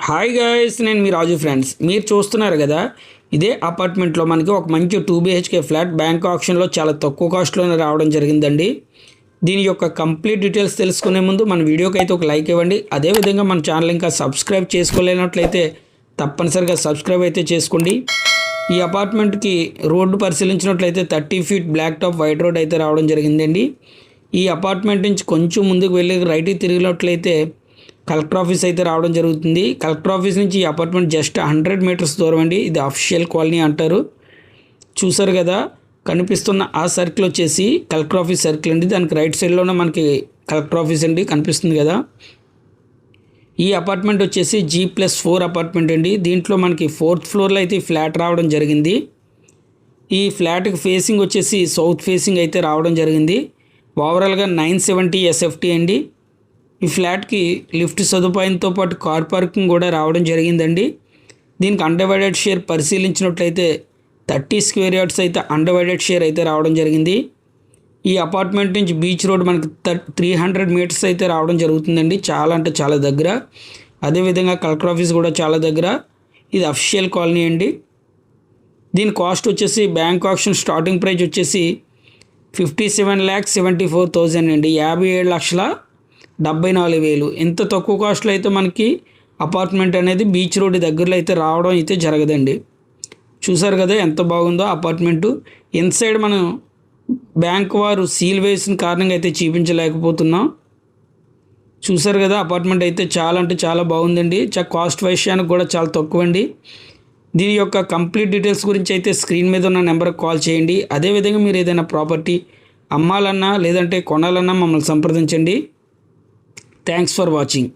Hi guys, నేను మీ రాజు friends. మీరు చూస్తున్నారు కదా, ఇదే అపార్ట్మెంట్లో మనకి ఒక మంచి 2 BHK ఫ్లాట్ బ్యాంక్ ఆప్షన్లో చాలా తక్కువ కాస్ట్లోనే రావడం జరిగిందండి. దీని యొక్క కంప్లీట్ డీటెయిల్స్ తెలుసుకునే ముందు మన వీడియోకి అయితే ఒక లైక్ ఇవ్వండి. అదేవిధంగా మన ఛానల్ ఇంకా సబ్స్క్రైబ్ చేసుకోలేనట్లయితే తప్పనిసరిగా సబ్స్క్రైబ్ అయితే చేసుకోండి. ఈ అపార్ట్మెంట్కి రోడ్డు పరిశీలించినట్లయితే 30 feet black top white road అయితే రావడం జరిగిందండి. ఈ అపార్ట్మెంట్ నుంచి కొంచెం ముందుకు వెళ్ళి రైట్కి తిరిగినట్లయితే కలెక్టర్ ఆఫీస్ అయితే రావడం జరుగుతుంది. కలెక్టర్ ఆఫీస్ నుంచి ఈ అపార్ట్మెంట్ జస్ట్ 100 meters దూరం అండి. ఇది అఫీషియల్ కాలనీ అంటారు. చూసారు కదా, కనిపిస్తున్న ఆ సర్కిల్ వచ్చేసి కలెక్టర్ ఆఫీస్ సర్కిల్ అండి. దానికి రైట్ సైడ్లోనే మనకి కలెక్టర్ ఆఫీస్ అండి కనిపిస్తుంది కదా. ఈ అపార్ట్మెంట్ వచ్చేసి G+4 అపార్ట్మెంట్ అండి. దీంట్లో మనకి 4th floorలో అయితే ఫ్లాట్ రావడం జరిగింది. ఈ ఫ్లాట్కి ఫేసింగ్ వచ్చేసి సౌత్ ఫేసింగ్ అయితే రావడం జరిగింది. ఓవరాల్గా 970 SFT అండి. ఈ ఫ్లాట్కి లిఫ్ట్ సదుపాయంతో పాటు కార్ పార్కింగ్ కూడా రావడం జరిగిందండి. దీనికి అన్డివైడెడ్ షేర్ పరిశీలించినట్లయితే 30 square yards అయితే అన్డివైడెడ్ షేర్ అయితే రావడం జరిగింది. ఈ అపార్ట్మెంట్ నుంచి బీచ్ రోడ్ మనకి 300 meters అయితే రావడం జరుగుతుందండి. చాలా అంటే చాలా దగ్గర. అదేవిధంగా కలెక్టర్ ఆఫీస్ కూడా చాలా దగ్గర. ఇది అఫీషియల్ కాలనీ అండి. దీని కాస్ట్ వచ్చేసి బ్యాంక్ ఆప్షన్ స్టార్టింగ్ ప్రైస్ వచ్చేసి 57,74,000 అండి. 57,74,000. ఇంత తక్కువ కాస్ట్లో అయితే మనకి అపార్ట్మెంట్ అనేది బీచ్ రోడ్ దగ్గరలో అయితే రావడం అయితే జరగదండి. చూసారు కదా ఎంత బాగుందో అపార్ట్మెంటు. ఇన్సైడ్ మనం బ్యాంక్ వారు సీల్ వేసిన కారణంగా అయితే చూపించలేకపోతున్నాం. చూసారు కదా, అపార్ట్మెంట్ అయితే చాలా అంటే చాలా బాగుందండి. కాస్ట్ విషయానికి కూడా చాలా తక్కువ అండి. దీని యొక్క కంప్లీట్ డీటెయిల్స్ గురించి అయితే స్క్రీన్ మీద ఉన్న నెంబర్కి కాల్ చేయండి. అదేవిధంగా మీరు ఏదైనా ప్రాపర్టీ అమ్మాలన్నా లేదంటే కొనాలన్నా మమ్మల్ని సంప్రదించండి. Thanks for watching.